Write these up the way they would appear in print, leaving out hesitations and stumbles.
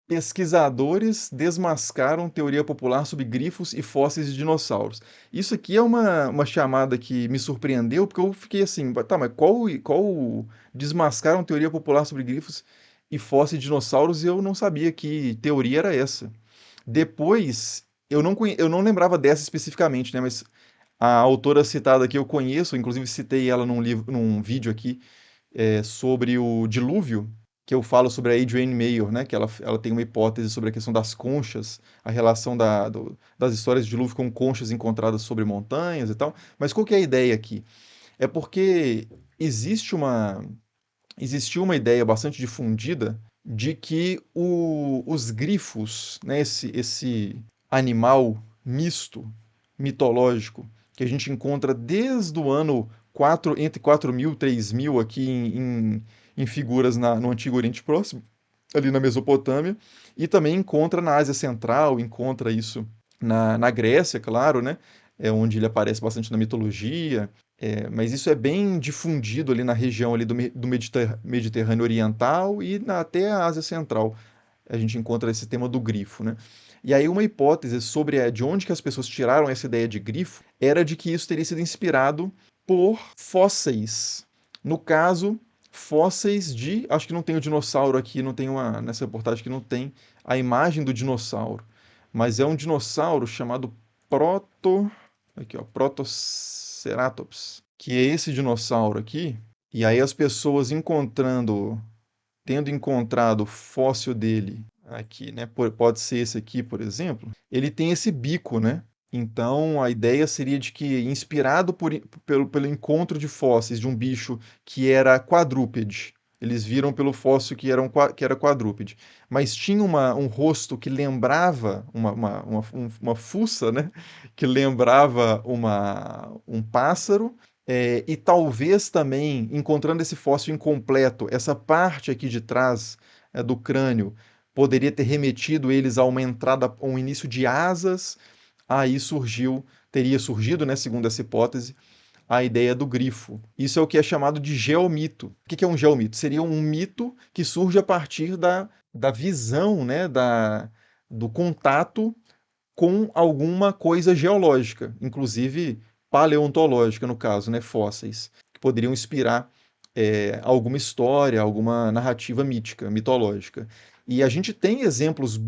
Pesquisadores desmascaram teoria popular sobre grifos e fósseis de dinossauros. Isso aqui é uma chamada que me surpreendeu, porque eu fiquei assim, tá, mas qual desmascaram teoria popular sobre grifos e fósseis de dinossauros? E eu não sabia que teoria era essa. Depois, eu não lembrava dessa especificamente, né? Mas a autora citada aqui eu conheço, inclusive citei ela num livro, num vídeo aqui, sobre o dilúvio, que eu falo sobre a Adrienne Mayor, né? Que ela tem uma hipótese sobre a questão das conchas, a relação das histórias de dilúvio com conchas encontradas sobre montanhas e tal. Mas qual que é a ideia aqui? É porque existe uma, existiu uma ideia bastante difundida de que os grifos, né, esse animal misto, mitológico, que a gente encontra desde o ano 4 entre 4.000 e 3.000 aqui em figuras no Antigo Oriente Próximo, ali na Mesopotâmia, e também encontra na Ásia Central, encontra isso na Grécia, claro, né? É onde ele aparece bastante na mitologia, mas isso é bem difundido ali na região ali do Mediterrâneo Oriental e até a Ásia Central. A gente encontra esse tema do grifo, né? E aí uma hipótese sobre de onde que as pessoas tiraram essa ideia de grifo era de que isso teria sido inspirado por fósseis. No caso, fósseis de, acho que não tem o dinossauro aqui, não tem uma nessa reportagem que não tem a imagem do dinossauro, mas é um dinossauro chamado aqui ó, Protoceratops, que é esse dinossauro aqui. E aí as pessoas tendo encontrado o fóssil dele aqui, né? Pode ser esse aqui, por exemplo. Ele tem esse bico, né? Então a ideia seria de que, inspirado pelo encontro de fósseis de um bicho que era quadrúpede, eles viram pelo fóssil que era quadrúpede, mas tinha um rosto que lembrava uma fuça, né? Que lembrava um pássaro, e talvez também, encontrando esse fóssil incompleto, essa parte aqui de trás, do crânio, poderia ter remetido eles a uma entrada, a um início de asas. Aí teria surgido, né, segundo essa hipótese, a ideia do grifo. Isso é o que é chamado de geomito. O que é um geomito? Seria um mito que surge a partir da visão, né, do contato com alguma coisa geológica, inclusive paleontológica, no caso, né, fósseis, que poderiam inspirar alguma história, alguma narrativa mítica, mitológica. E a gente tem exemplos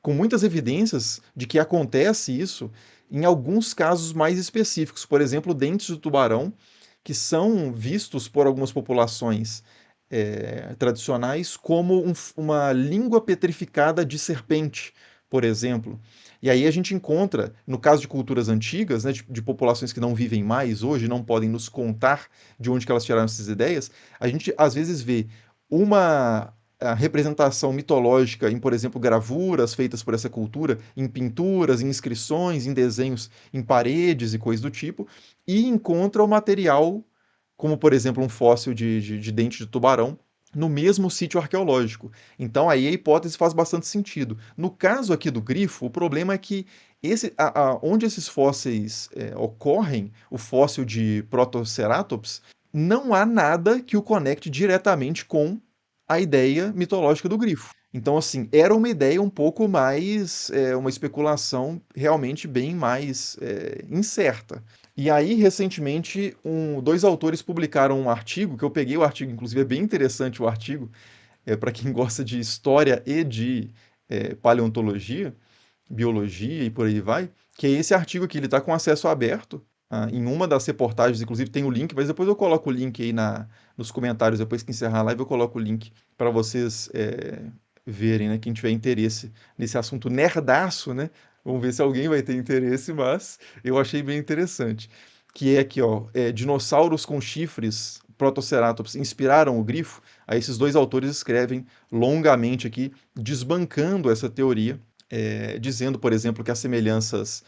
com muitas evidências de que acontece isso em alguns casos mais específicos. Por exemplo, dentes de tubarão, que são vistos por algumas populações tradicionais como uma língua petrificada de serpente, por exemplo. E aí a gente encontra, no caso de culturas antigas, né, de populações que não vivem mais hoje, não podem nos contar de onde que elas tiraram essas ideias, a gente às vezes vê uma a representação mitológica em, por exemplo, gravuras feitas por essa cultura, em pinturas, em inscrições, em desenhos em paredes e coisas do tipo, e encontra o material, como por exemplo um fóssil de dente de tubarão, no mesmo sítio arqueológico. Então aí a hipótese faz bastante sentido. No caso aqui do grifo, o problema é que onde esses fósseis ocorrem, o fóssil de Protoceratops, não há nada que o conecte diretamente com a ideia mitológica do grifo. Então, assim, era uma ideia um pouco mais, uma especulação realmente bem mais incerta. E aí, recentemente, dois autores publicaram um artigo, que eu peguei o artigo, inclusive é bem interessante o artigo, para quem gosta de história e de paleontologia, biologia e por aí vai, que é esse artigo aqui, ele está com acesso aberto. Em uma das reportagens, inclusive, tem o link, mas depois eu coloco o link aí nos comentários, depois que encerrar a live, eu coloco o link para vocês verem, né? Quem tiver interesse nesse assunto nerdaço, né? Vamos ver se alguém vai ter interesse, mas eu achei bem interessante. Que é aqui, ó, dinossauros com chifres, Protoceratops, inspiraram o grifo. Aí esses dois autores escrevem longamente aqui, desbancando essa teoria, dizendo, por exemplo, que as semelhanças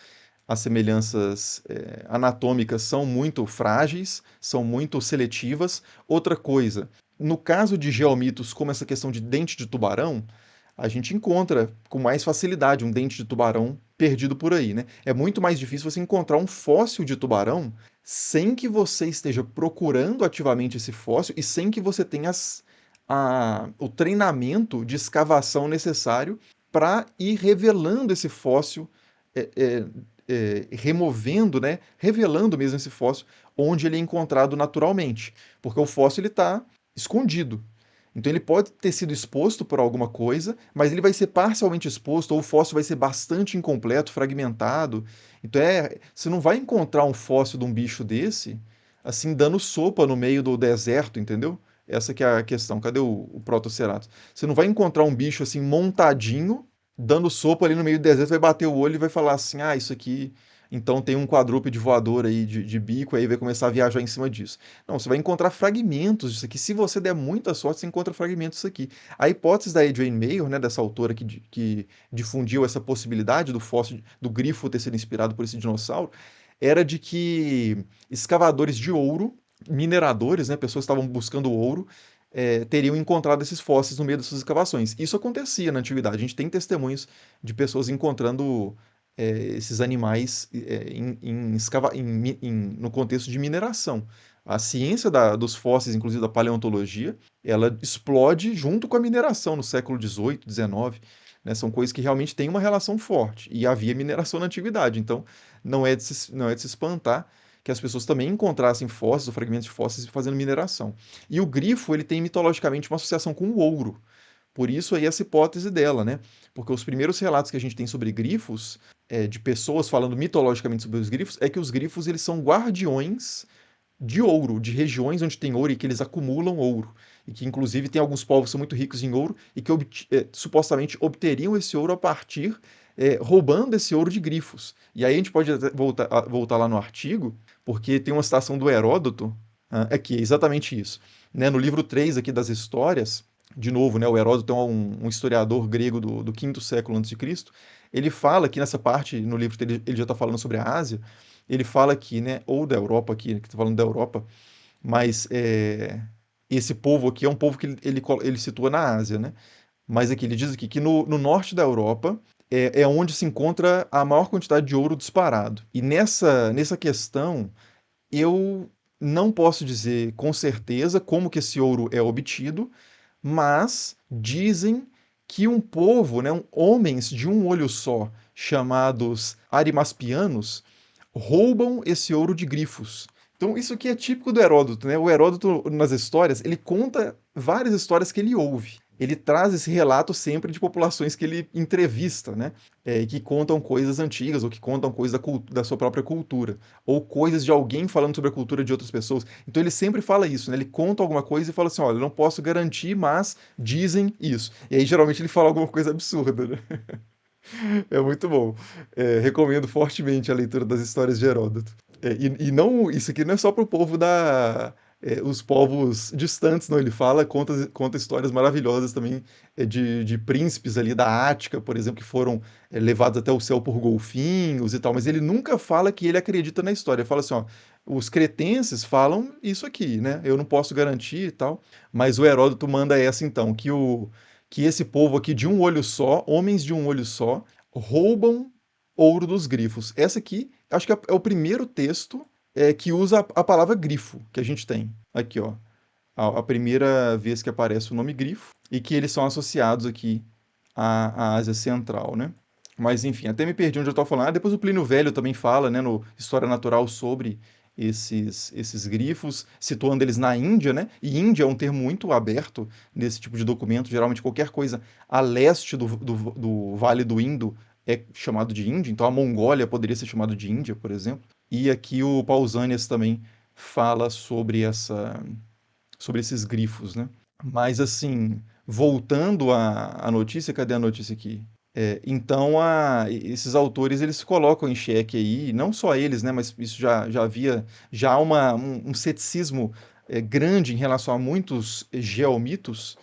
anatômicas são muito frágeis, são muito seletivas. Outra coisa, no caso de geomitos, como essa questão de dente de tubarão, a gente encontra com mais facilidade um dente de tubarão perdido por aí, né? É muito mais difícil você encontrar um fóssil de tubarão sem que você esteja procurando ativamente esse fóssil e sem que você tenha o treinamento de escavação necessário para ir revelando esse fóssil, é, é, removendo, né, revelando mesmo esse fóssil onde ele é encontrado naturalmente, porque o fóssil ele está escondido. Então ele pode ter sido exposto por alguma coisa, mas ele vai ser parcialmente exposto, ou o fóssil vai ser bastante incompleto, fragmentado. Então você não vai encontrar um fóssil de um bicho desse assim dando sopa no meio do deserto, entendeu? Essa que é a questão. Cadê o Protoceratops? Você não vai encontrar um bicho assim montadinho, dando sopa ali no meio do deserto, vai bater o olho e vai falar assim: ah, isso aqui. Então tem um quadrúpede voador aí de bico, aí vai começar a viajar em cima disso. Não, você vai encontrar fragmentos disso aqui. Se você der muita sorte, você encontra fragmentos disso aqui. A hipótese da Adrienne Mayor, né, dessa autora que difundiu essa possibilidade do fóssil, do grifo ter sido inspirado por esse dinossauro, era de que escavadores de ouro, mineradores, né, pessoas que estavam buscando ouro, teriam encontrado esses fósseis no meio dessas escavações. Isso acontecia na antiguidade. A gente tem testemunhos de pessoas encontrando esses animais no contexto de mineração. A ciência dos fósseis, inclusive da paleontologia, ela explode junto com a mineração no século XVIII, XIX. Né? São coisas que realmente têm uma relação forte. E havia mineração na antiguidade. Então, não é de se espantar que as pessoas também encontrassem fósseis ou fragmentos de fósseis fazendo mineração. E o grifo, ele tem mitologicamente uma associação com o ouro. Por isso aí essa hipótese dela, né? Porque os primeiros relatos que a gente tem sobre grifos, de pessoas falando mitologicamente sobre os grifos, é que os grifos eles são guardiões de ouro, de regiões onde tem ouro e que eles acumulam ouro. E que, inclusive, tem alguns povos que são muito ricos em ouro e que supostamente obteriam esse ouro a partir, roubando esse ouro de grifos. E aí a gente pode voltar lá no artigo, porque tem uma citação do Heródoto, aqui, é exatamente isso. Né, no livro 3 aqui das histórias, de novo, né, o Heródoto é um historiador grego do quinto século antes de Cristo, ele fala que nessa parte, no livro dele, ele já está falando sobre a Ásia, ele fala aqui, né, ou da Europa aqui, que está falando da Europa, mas esse povo aqui é um povo que ele situa na Ásia, né? Mas aqui ele diz aqui que no norte da Europa é onde se encontra a maior quantidade de ouro disparado. E nessa questão, eu não posso dizer com certeza como que esse ouro é obtido, mas dizem que um povo, né, homens de um olho só, chamados arimaspianos, roubam esse ouro de grifos. Então, isso aqui é típico do Heródoto, né? O Heródoto, nas histórias, ele conta várias histórias que ele ouve. Ele traz esse relato sempre de populações que ele entrevista, né? Que contam coisas antigas ou que contam coisas da sua própria cultura. Ou coisas de alguém falando sobre a cultura de outras pessoas. Então ele sempre fala isso, né? Ele conta alguma coisa e fala assim: olha, eu não posso garantir, mas dizem isso. E aí geralmente ele fala alguma coisa absurda, né? É muito bom. Recomendo fortemente a leitura das histórias de Heródoto. E não, isso aqui não é só para o povo os povos distantes, não. Ele conta histórias maravilhosas também de príncipes ali da Ática, por exemplo, que foram levados até o céu por golfinhos e tal. Mas ele nunca fala que ele acredita na história. Ele fala assim, ó, os cretenses falam isso aqui, né? Eu não posso garantir e tal. Mas o Heródoto manda essa então, que esse povo aqui de um olho só, homens de um olho só, roubam ouro dos grifos. Essa aqui, acho que é o primeiro texto que usa a palavra grifo que a gente tem. Aqui, ó. A primeira vez que aparece o nome grifo e que eles são associados aqui à Ásia Central, né? Mas enfim, até me perdi onde eu estava falando. Depois o Plínio Velho também fala, né, no História Natural sobre esses grifos, situando eles na Índia, né? E Índia é um termo muito aberto nesse tipo de documento. Geralmente qualquer coisa a leste do Vale do Indo é chamado de Índia. Então a Mongólia poderia ser chamado de Índia, por exemplo. E aqui o Pausanias também fala sobre esses grifos, né? Mas assim, voltando à notícia, cadê a notícia aqui? Então, esses autores eles se colocam em xeque aí, não só eles, né, mas isso já havia já um ceticismo grande em relação a muitos geomitos,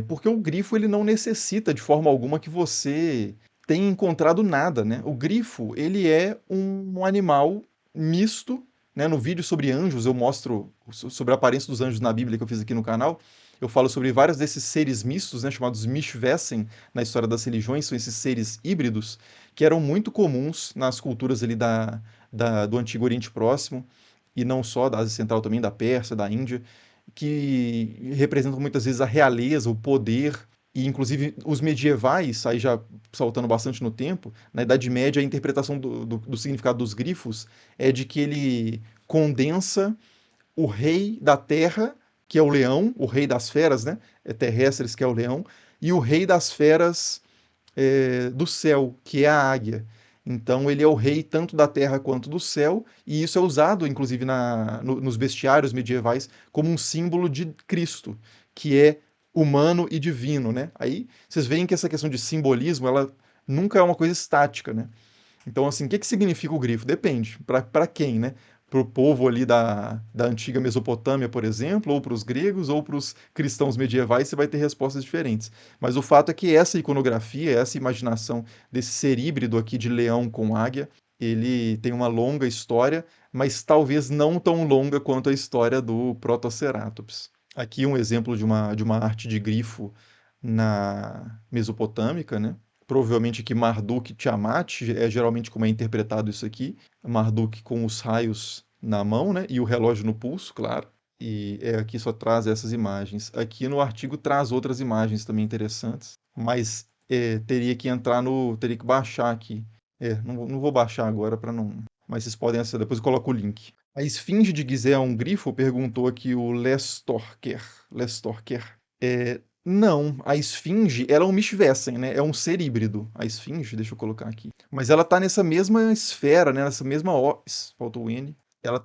porque o grifo ele não necessita de forma alguma que você tenha encontrado nada, né? O grifo ele é um animal misto, né? No vídeo sobre anjos eu mostro sobre a aparência dos anjos na Bíblia que eu fiz aqui no canal. Eu falo sobre vários desses seres mistos, né, chamados Mishvesen, na história das religiões, são esses seres híbridos que eram muito comuns nas culturas ali do Antigo Oriente Próximo, e não só da Ásia Central também, da Pérsia, da Índia. que representam muitas vezes a realeza, o poder, e inclusive os medievais, aí já saltando bastante no tempo, na Idade Média a interpretação do significado dos grifos é de que ele condensa o rei da terra, que é o leão, o rei das feras, né? Terrestres, que é o leão, e o rei das feras do céu, que é a águia. Então ele é o rei tanto da terra quanto do céu, e isso é usado, inclusive, nos bestiários medievais como um símbolo de Cristo, que é humano e divino, né? Aí vocês veem que essa questão de simbolismo, ela nunca é uma coisa estática, né? Então, assim, o que que significa o grifo? Depende. Para quem, né? Para o povo ali da antiga Mesopotâmia, por exemplo, ou para os gregos, ou para os cristãos medievais, você vai ter respostas diferentes. Mas o fato é que essa iconografia, essa imaginação desse ser híbrido aqui de leão com águia, ele tem uma longa história, mas talvez não tão longa quanto a história do Protoceratops. Aqui um exemplo de uma arte de grifo na Mesopotâmica, né? Provavelmente que Marduk e Tiamat é geralmente como é interpretado isso aqui. Marduk com os raios na mão, né? E o relógio no pulso, claro. E aqui só traz essas imagens. Aqui no artigo traz outras imagens também interessantes, mas teria que entrar no, teria que baixar aqui. Não vou baixar agora para não. Mas vocês podem acessar, depois eu coloco o link. A esfinge de Gizé é um grifo? Perguntou aqui o Lestorker. Lestorker. Não, a esfinge, ela é um Mishvessen, né? É um ser híbrido. A esfinge, deixa eu colocar aqui. Mas ela tá nessa mesma esfera, né? Nessa mesma faltou o N.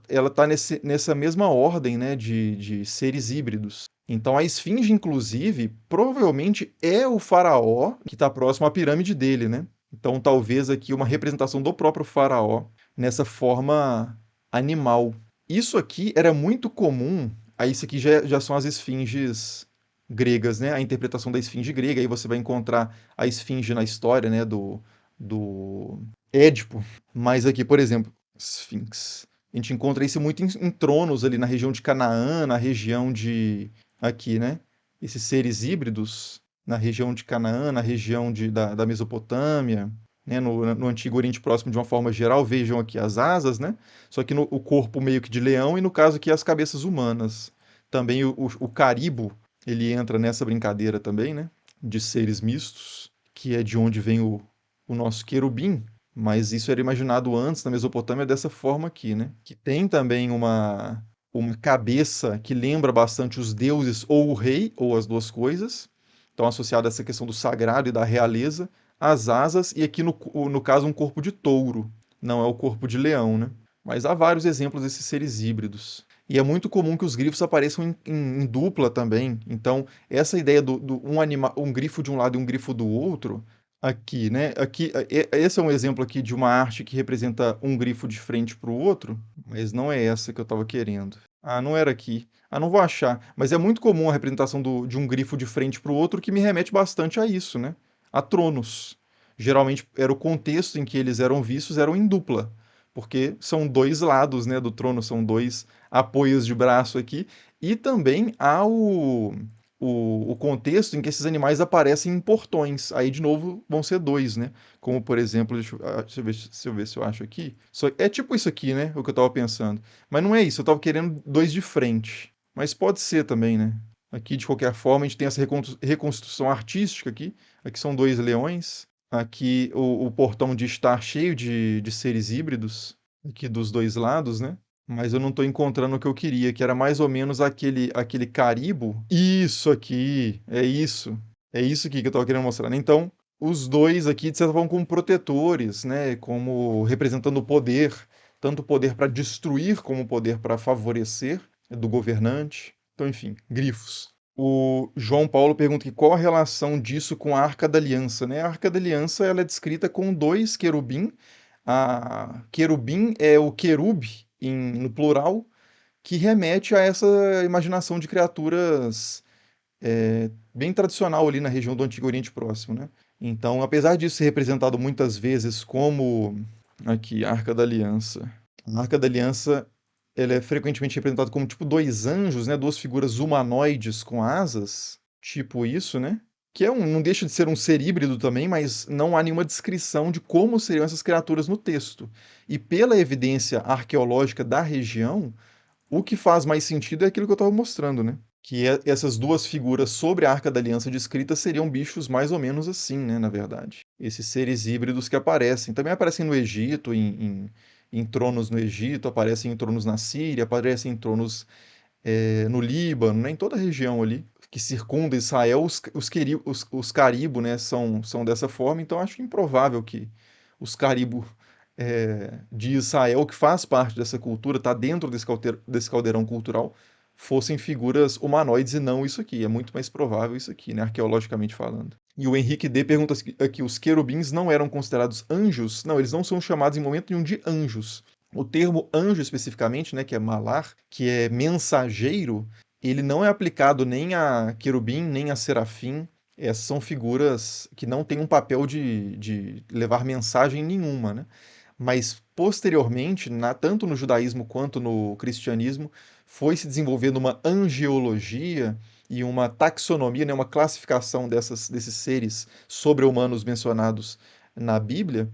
Ela tá nessa mesma ordem, né? De seres híbridos. Então a esfinge, inclusive, provavelmente é o faraó que está próximo à pirâmide dele, né? Então talvez aqui uma representação do próprio faraó nessa forma animal. Isso aqui era muito comum. Aí isso aqui já são as esfinges gregas, né? A interpretação da esfinge grega, aí você vai encontrar a esfinge na história, né, do Édipo. Mas aqui, por exemplo, Sphinx. A gente encontra isso muito em tronos ali na região de Canaã, na região de aqui, né? Esses seres híbridos na região de Canaã, na região da Mesopotâmia, né? No Antigo Oriente Próximo de uma forma geral, vejam aqui as asas, né? Só que o corpo meio que de leão e no caso aqui as cabeças humanas. Também o caribo ele entra nessa brincadeira também, né? De seres mistos, que é de onde vem o nosso querubim, mas isso era imaginado antes na Mesopotâmia dessa forma aqui, né? Que tem também uma cabeça que lembra bastante os deuses ou o rei, ou as duas coisas. Então, associado a essa questão do sagrado e da realeza, as asas, e aqui no caso um corpo de touro, não é o corpo de leão, né? Mas há vários exemplos desses seres híbridos. E é muito comum que os grifos apareçam em dupla também. Então, essa ideia um grifo de um lado e um grifo do outro, aqui, né? Aqui, esse é um exemplo aqui de uma arte que representa um grifo de frente para o outro, mas não é essa que eu estava querendo. Ah, não era aqui. Ah, não vou achar. Mas é muito comum a representação de um grifo de frente para o outro, que me remete bastante a isso, né? A tronos. Geralmente era o contexto em que eles eram vistos, eram em dupla, porque são dois lados, né, do trono, são dois apoios de braço aqui, e também há o contexto em que esses animais aparecem em portões. Aí, de novo, vão ser dois, né? Como, por exemplo, deixa eu ver se eu acho aqui. É tipo isso aqui, né? O que eu tava pensando. Mas não é isso, eu tava querendo dois de frente. Mas pode ser também, né? Aqui, de qualquer forma, a gente tem essa reconstrução artística aqui. Aqui são dois leões. Aqui o portão de estar cheio de seres híbridos, aqui dos dois lados, né? Mas eu não estou encontrando o que eu queria, que era mais ou menos aquele caribo. Isso aqui, é isso. É isso aqui que eu estava querendo mostrar, né? Então, os dois aqui, de certa forma, como protetores, né? Como representando o poder, tanto o poder para destruir como o poder para favorecer do governante. Então, enfim, grifos. O João Paulo pergunta aqui qual a relação disso com a Arca da Aliança, né? A Arca da Aliança ela é descrita com dois querubim. A querubim é o querube no plural, que remete a essa imaginação de criaturas bem tradicional ali na região do Antigo Oriente Próximo, né? Então, apesar disso ser representado muitas vezes como aqui, Arca da Aliança. A Arca da Aliança ela é frequentemente representada como tipo dois anjos, né? Duas figuras humanoides com asas, tipo isso, né? Que não deixa de ser um ser híbrido também, mas não há nenhuma descrição de como seriam essas criaturas no texto. E pela evidência arqueológica da região, O que faz mais sentido é aquilo que eu estava mostrando, né? Essas duas figuras sobre a Arca da Aliança descritas seriam bichos mais ou menos assim, né, na verdade. Esses seres híbridos que aparecem. Também aparecem no Egito, em tronos no Egito, aparecem em tronos na Síria, aparecem em tronos no Líbano, né, em toda a região ali que circunda Israel, os caribo, né, são dessa forma, então acho improvável que os caribo de Israel, que faz parte dessa cultura, está dentro desse caldeirão cultural, fossem figuras humanoides e não isso aqui. É muito mais provável isso aqui, né, arqueologicamente falando. E o Henrique D pergunta aqui: os querubins não eram considerados anjos? Não, eles não são chamados em momento nenhum de anjos. O termo anjo especificamente, né, que é malar, que é mensageiro, ele não é aplicado nem a querubim, nem a serafim. Essas são figuras que não têm um papel de levar mensagem nenhuma, né? Mas posteriormente, tanto no judaísmo quanto no cristianismo, foi se desenvolvendo uma angeologia e uma taxonomia, né, uma classificação desses seres sobre-humanos mencionados na Bíblia,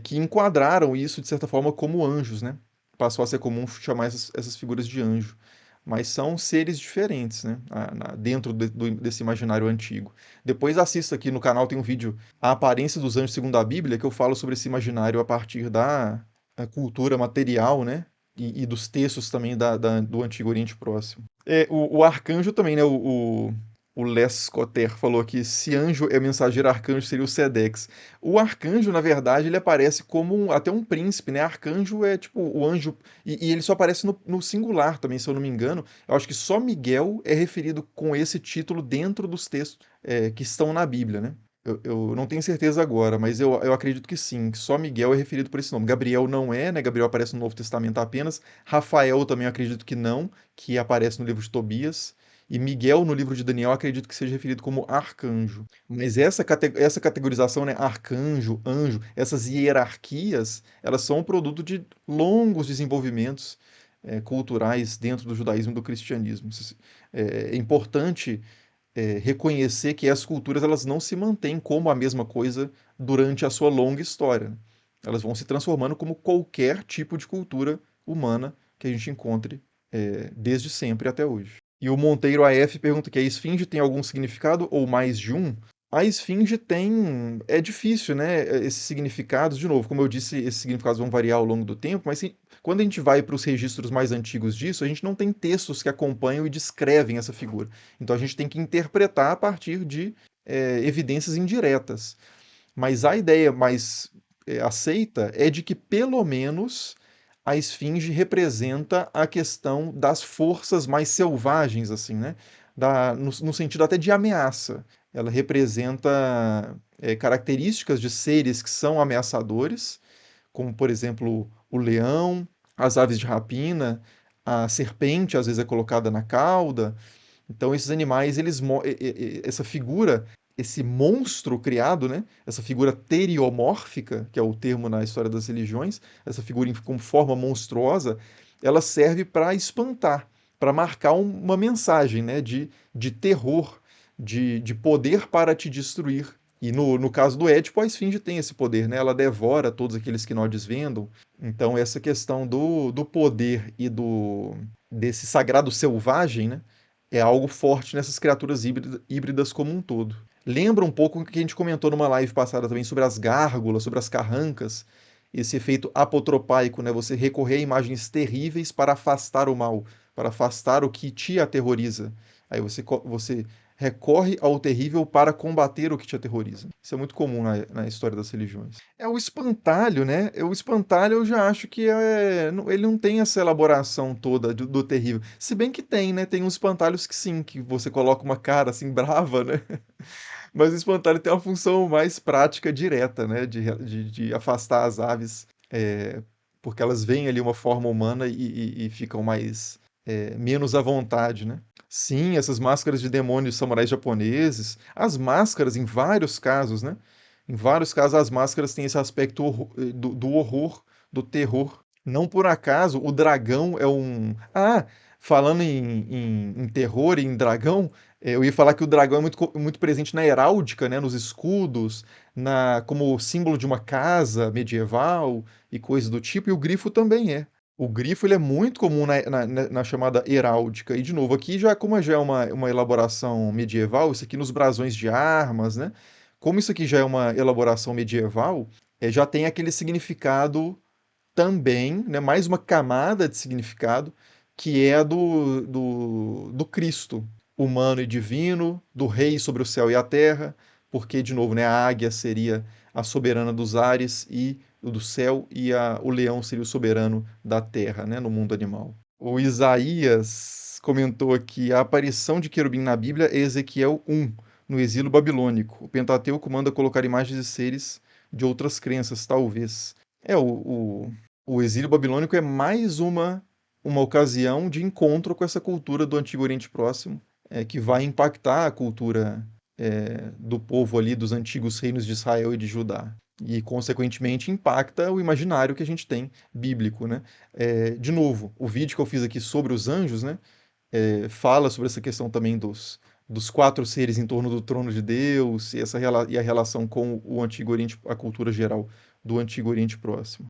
que enquadraram isso, de certa forma, como anjos, né? Passou a ser comum chamar essas figuras de anjo. Mas são seres diferentes, né? Dentro desse imaginário antigo. Depois assista aqui no canal, tem um vídeo, A Aparência dos Anjos segundo a Bíblia, que eu falo sobre esse imaginário a partir da cultura material, né? E dos textos também do Antigo Oriente Próximo. O arcanjo também, né? O Les Cotter falou que se anjo é mensageiro, arcanjo seria o Sedex. O arcanjo, na verdade, ele aparece como até um príncipe, né? Arcanjo é tipo o anjo. E ele só aparece no singular também, se eu não me engano. Eu acho que só Miguel é referido com esse título dentro dos textos que estão na Bíblia, né? Eu não tenho certeza agora, mas eu acredito que sim, que só Miguel é referido por esse nome. Gabriel não é, né? Gabriel aparece no Novo Testamento apenas. Rafael também eu acredito que não, que aparece no livro de Tobias. E Miguel, no livro de Daniel, acredito que seja referido como arcanjo. Mas essa categorização, né, arcanjo, anjo, essas hierarquias, elas são um produto de longos desenvolvimentos culturais dentro do judaísmo e do cristianismo. É importante reconhecer que as culturas elas não se mantêm como a mesma coisa durante a sua longa história, né? Elas vão se transformando como qualquer tipo de cultura humana que a gente encontre desde sempre até hoje. E o Monteiro AF pergunta que a esfinge tem algum significado ou mais de um? A esfinge tem. É difícil, né? Esses significados, de novo, como eu disse, esses significados vão variar ao longo do tempo, mas quando a gente vai para os registros mais antigos disso, a gente não tem textos que acompanham e descrevem essa figura. Então a gente tem que interpretar a partir de evidências indiretas. Mas a ideia mais aceita é de que, pelo menos, a esfinge representa a questão das forças mais selvagens, assim, né? No sentido até de ameaça. Ela representa características de seres que são ameaçadores, como, por exemplo, o leão, as aves de rapina, a serpente, às vezes, é colocada na cauda. Então, esses animais, essa figura, esse monstro criado, né? Essa figura teriomórfica, que é o termo na história das religiões, essa figura com forma monstruosa, ela serve para espantar, para marcar uma mensagem, né? De terror, de poder para te destruir. E no caso do Édipo, a esfinge tem esse poder, né? Ela devora todos aqueles que não desvendam. Então, essa questão do poder e desse sagrado selvagem, né? É algo forte nessas criaturas híbridas como um todo. Lembra um pouco o que a gente comentou numa live passada também sobre as gárgulas, sobre as carrancas, esse efeito apotropaico, né? Você recorrer a imagens terríveis para afastar o mal, para afastar o que te aterroriza. Aí você recorre ao terrível para combater o que te aterroriza. Isso é muito comum na história das religiões. É o espantalho, né? O espantalho eu já acho que ele não tem essa elaboração toda do terrível. Se bem que tem, né? Tem uns espantalhos que sim, que você coloca uma cara assim brava, né? Mas o espantalho tem uma função mais prática, direta, né? De afastar as aves, porque elas veem ali uma forma humana e ficam menos à vontade, né? Sim, essas máscaras de demônios samurais japoneses, as máscaras, em vários casos, né? Em vários casos, as máscaras têm esse aspecto do horror, do terror. Não por acaso, o dragão é um. Ah, falando em terror e em dragão, eu ia falar que o dragão é muito presente na heráldica, né? Nos escudos, como símbolo de uma casa medieval e coisas do tipo, e o grifo também é. O grifo ele é muito comum na chamada heráldica. E, de novo, aqui já, como já é uma elaboração medieval, isso aqui nos brasões de armas, né? Como isso aqui já é uma elaboração medieval, já tem aquele significado também, né? Mais uma camada de significado, que é a do Cristo, humano e divino, do rei sobre o céu e a terra, porque, de novo, né? A águia seria a soberana dos ares e do céu, e o leão seria o soberano da terra, né, no mundo animal. O Isaías comentou aqui: a aparição de querubim na Bíblia é Ezequiel 1, no exílio babilônico. O Pentateuco manda colocar imagens de seres de outras crenças, talvez. O exílio babilônico é mais uma ocasião de encontro com essa cultura do Antigo Oriente Próximo, que vai impactar a cultura do povo ali dos antigos reinos de Israel e de Judá. E, consequentemente, impacta o imaginário que a gente tem bíblico, né? De novo, o vídeo que eu fiz aqui sobre os anjos, né? Fala sobre essa questão também dos quatro seres em torno do trono de Deus e a relação com o Antigo Oriente, a cultura geral do Antigo Oriente Próximo.